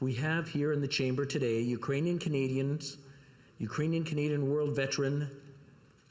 We have here in the chamber today Ukrainian-Canadian world veteran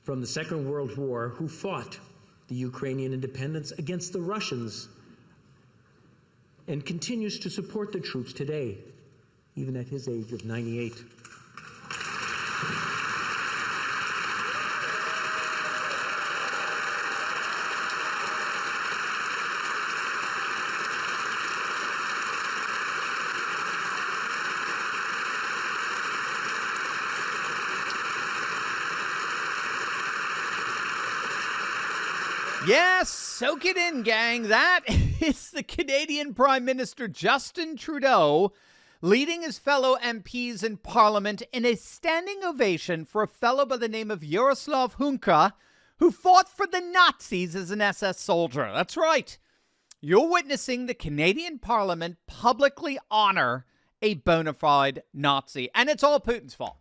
from the Second World War who fought the Ukrainian independence against the Russians and continues to support the troops today, even at his age of 98. Yes, soak it in, gang. That is the Canadian Prime Minister Justin Trudeau leading his fellow MPs in Parliament in a standing ovation for a fellow by the name of Yaroslav Hunka, who fought for the Nazis as an SS soldier. That's right. You're witnessing the Canadian Parliament publicly honor a bona fide Nazi, and it's all Putin's fault.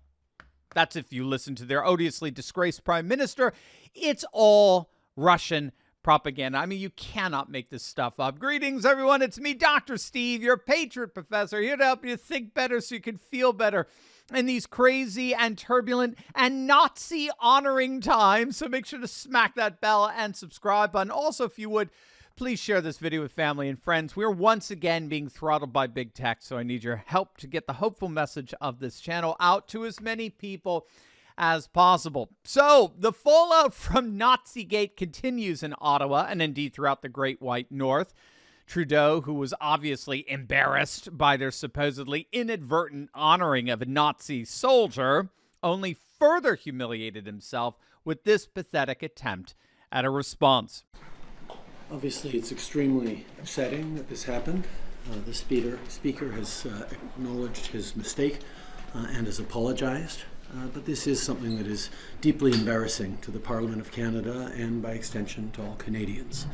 That's if you listen to their odiously disgraced Prime Minister. It's all Russian propaganda. I mean, you cannot make this stuff up. Greetings, everyone. It's me, Dr. Steve, your Patriot Professor, here to help you think better so you can feel better in these crazy and turbulent and Nazi-honoring times. So make sure to smack that bell and subscribe button. Also, if you would, please share this video with family and friends. We're once again being throttled by big tech, so I need your help to get the hopeful message of this channel out to as many people as possible. So, the fallout from Nazigate continues in Ottawa and indeed throughout the Great White North. Trudeau, who was obviously embarrassed by their supposedly inadvertent honoring of a Nazi soldier, only further humiliated himself with this pathetic attempt at a response. Obviously, it's extremely upsetting that this happened. The speaker has acknowledged his mistake and has apologized. But this is something that is deeply embarrassing to the Parliament of Canada and, by extension, to all Canadians.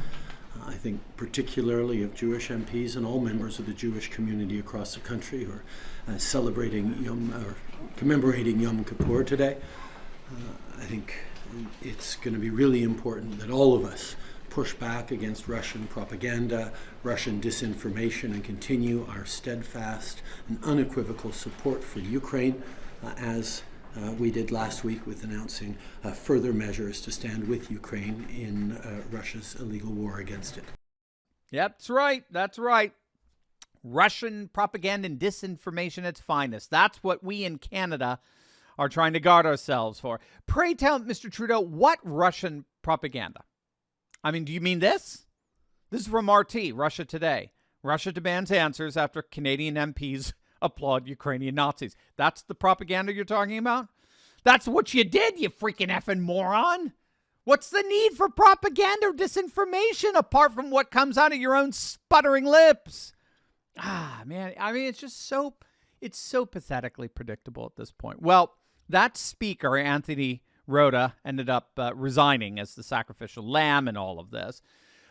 I think particularly of Jewish MPs and all members of the Jewish community across the country who are commemorating Yom Kippur today. I think it's going to be really important that all of us push back against Russian propaganda, Russian disinformation, and continue our steadfast and unequivocal support for Ukraine as we did last week with announcing further measures to stand with Ukraine in Russia's illegal war against it. Yep, that's right. That's right. Russian propaganda and disinformation at its finest. That's what we in Canada are trying to guard ourselves for. Pray tell, Mr. Trudeau, what Russian propaganda? I mean, do you mean this? This is from RT, Russia Today. Russia demands answers after Canadian MPs applaud Ukrainian Nazis. That's the propaganda you're talking about? That's what you did, you freaking effing moron. What's the need for propaganda or disinformation apart from what comes out of your own sputtering lips? Ah, man, I mean, it's so pathetically predictable at this point. Well, that speaker, Anthony Rota, ended up resigning as the sacrificial lamb in all of this.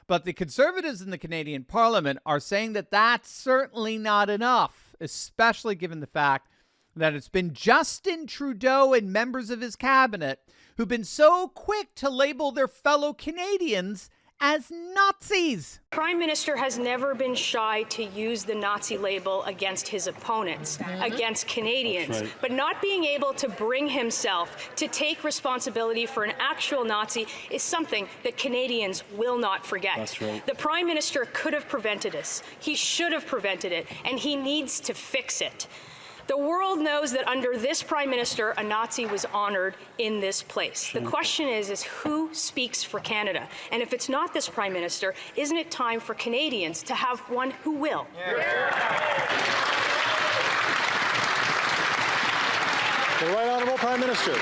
But the Conservatives in the Canadian Parliament are saying that that's certainly not enough, especially given the fact that it's been Justin Trudeau and members of his cabinet who've been so quick to label their fellow Canadians as Nazis. Prime Minister has never been shy to use the Nazi label against his opponents, against Canadians, right. But not being able to bring himself to take responsibility for an actual Nazi is something that Canadians will not forget. That's right. The Prime Minister could have prevented this. He should have prevented it, and he needs to fix it. The world knows that under this Prime Minister, a Nazi was honored in this place. The question is who speaks for Canada? And if it's not this Prime Minister, isn't it time for Canadians to have one who will? Yeah. The Right Honourable Prime Minister.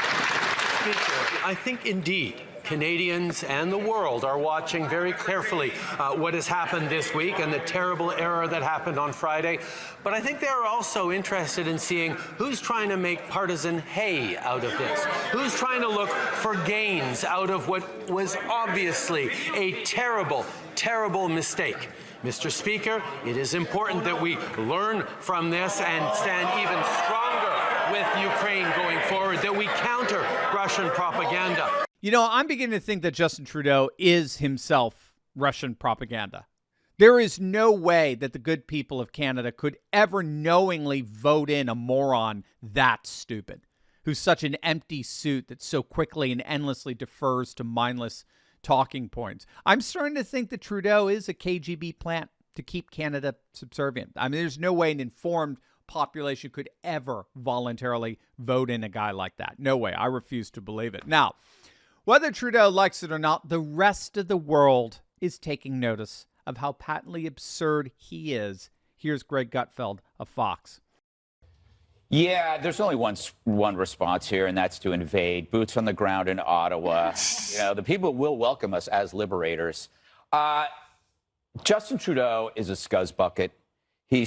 I think indeed Canadians and the world are watching very carefully what has happened this week and the terrible error that happened on Friday. But I think they're also interested in seeing who's trying to make partisan hay out of this, who's trying to look for gains out of what was obviously a terrible, terrible mistake. Mr. Speaker, it is important that we learn from this and stand even stronger with Ukraine going forward, that we counter Russian propaganda. You know, I'm beginning to think that Justin Trudeau is himself Russian propaganda. There is no way that the good people of Canada could ever knowingly vote in a moron that stupid, who's such an empty suit that so quickly and endlessly defers to mindless talking points. I'm starting to think that Trudeau is a KGB plant to keep Canada subservient. I mean, there's no way an informed population could ever voluntarily vote in a guy like that. No way. I refuse to believe it. Now, whether Trudeau likes it or not, the rest of the world is taking notice of how patently absurd he is. Here's Greg Gutfeld of Fox. Yeah, there's only one response here, and that's to invade. Boots on the ground in Ottawa. The people will welcome us as liberators. Justin Trudeau is a scuzzbucket. He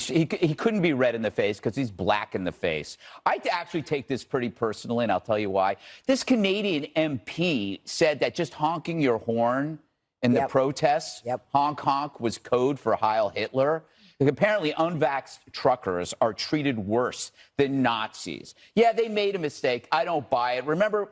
couldn't be red in the face because he's black in the face. I actually take this pretty personally, and I'll tell you why. This Canadian MP said that just honking your horn in the protests, honk honk, was code for Heil Hitler. Like, apparently, unvaxxed truckers are treated worse than Nazis. Yeah, they made a mistake. I don't buy it. Remember,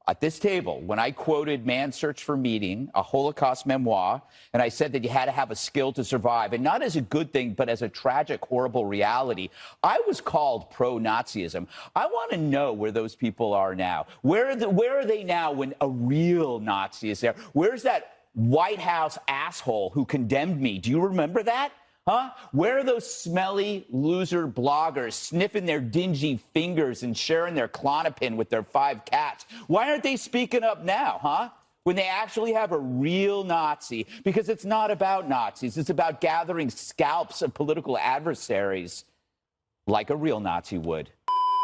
at this table, when I quoted Man's Search for Meaning, a Holocaust memoir, and I said that you had to have a skill to survive, and not as a good thing, but as a tragic, horrible reality, I was called pro-Nazism. I want to know where those people are now. Where are they now when a real Nazi is there? Where's that White House asshole who condemned me? Do you remember that? Huh? Where are those smelly loser bloggers sniffing their dingy fingers and sharing their Klonopin with their 5 cats? Why aren't they speaking up now, huh? When they actually have a real Nazi? Because it's not about Nazis. It's about gathering scalps of political adversaries like a real Nazi would.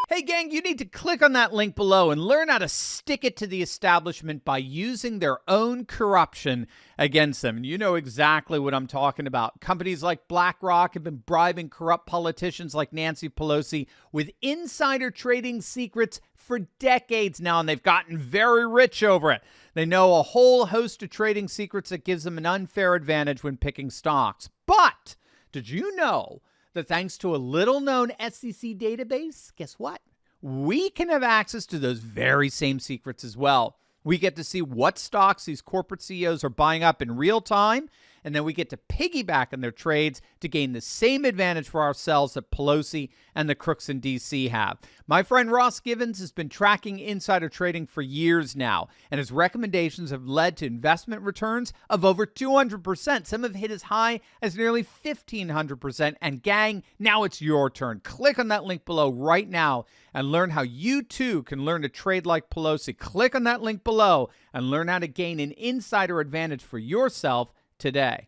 Hey, gang, you need to click on that link below and learn how to stick it to the establishment by using their own corruption against them. And you know exactly what I'm talking about. Companies like BlackRock have been bribing corrupt politicians like Nancy Pelosi with insider trading secrets for decades now, and they've gotten very rich over it. They know a whole host of trading secrets that gives them an unfair advantage when picking stocks. But did you know that thanks to a little-known SEC database, guess what? We can have access to those very same secrets as well. We get to see what stocks these corporate CEOs are buying up in real time, and then we get to piggyback on their trades to gain the same advantage for ourselves that Pelosi and the crooks in D.C. have. My friend Ross Givens has been tracking insider trading for years now, and his recommendations have led to investment returns of over 200%. Some have hit as high as nearly 1,500%. And gang, now it's your turn. Click on that link below right now and learn how you too can learn to trade like Pelosi. Click on that link below and learn how to gain an insider advantage for yourself today.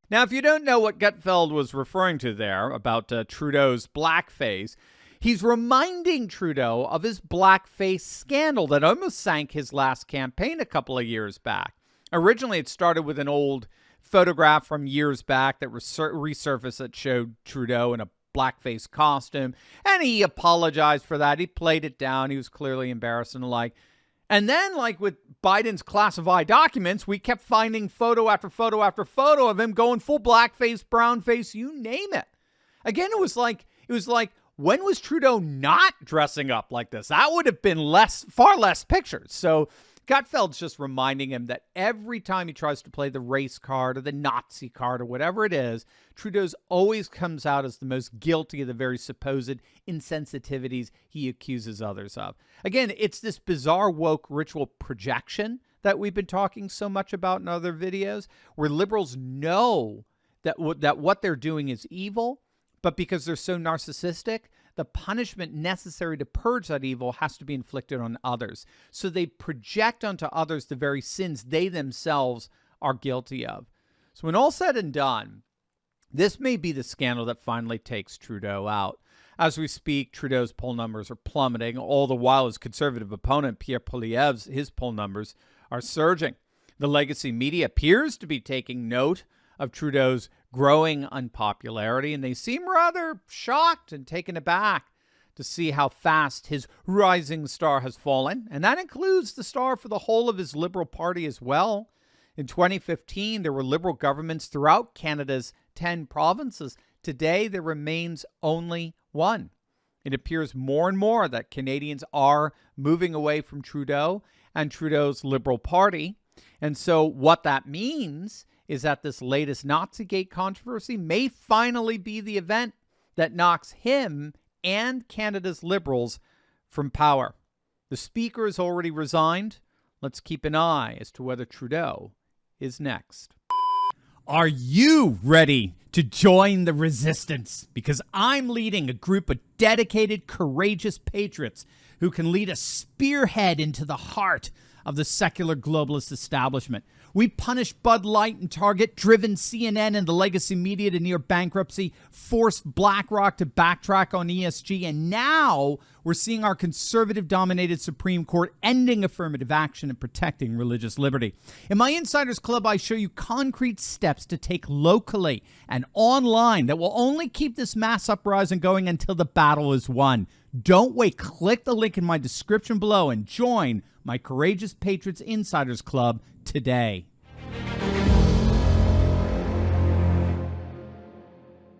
Now, if you don't know what Gutfeld was referring to there about Trudeau's blackface, he's reminding Trudeau of his blackface scandal that almost sank his last campaign a couple of years back. Originally, it started with an old photograph from years back that resurfaced that showed Trudeau in a blackface costume, and he apologized for that. He played it down. He was clearly embarrassed and the like. And then, like with Biden's classified documents, we kept finding photo after photo after photo of him going full blackface, brownface, you name it. Again, it was like, when was Trudeau not dressing up like this? That would have been far less pictures. So Gutfeld's just reminding him that every time he tries to play the race card or the Nazi card or whatever it is, Trudeau's always comes out as the most guilty of the very supposed insensitivities he accuses others of. Again, it's this bizarre woke ritual projection that we've been talking so much about in other videos, where liberals know that what they're doing is evil, but because they're so narcissistic, the punishment necessary to purge that evil has to be inflicted on others. So they project onto others the very sins they themselves are guilty of. So when all's said and done, this may be the scandal that finally takes Trudeau out. As we speak, Trudeau's poll numbers are plummeting. All the while, his conservative opponent, Pierre Poilievre's, his poll numbers are surging. The legacy media appears to be taking note of Trudeau's growing unpopularity, and they seem rather shocked and taken aback to see how fast his rising star has fallen. And that includes the star for the whole of his Liberal Party as well. In 2015, there were Liberal governments throughout Canada's 10 provinces. Today, there remains only one. It appears more and more that Canadians are moving away from Trudeau and Trudeau's Liberal Party. And so what that means is that this latest Nazigate controversy may finally be the event that knocks him and Canada's Liberals from power. The Speaker has already resigned. Let's keep an eye as to whether Trudeau is next. Are you ready to join the resistance? Because I'm leading a group of dedicated, courageous patriots who can lead a spearhead into the heart of the secular globalist establishment. We punished Bud Light and Target, driven CNN and the legacy media to near bankruptcy, forced BlackRock to backtrack on ESG, and now we're seeing our conservative-dominated Supreme Court ending affirmative action and protecting religious liberty. In my Insiders Club, I show you concrete steps to take locally and online that will only keep this mass uprising going until the battle is won. Don't wait. Click the link in my description below and join my Courageous Patriots Insiders Club today.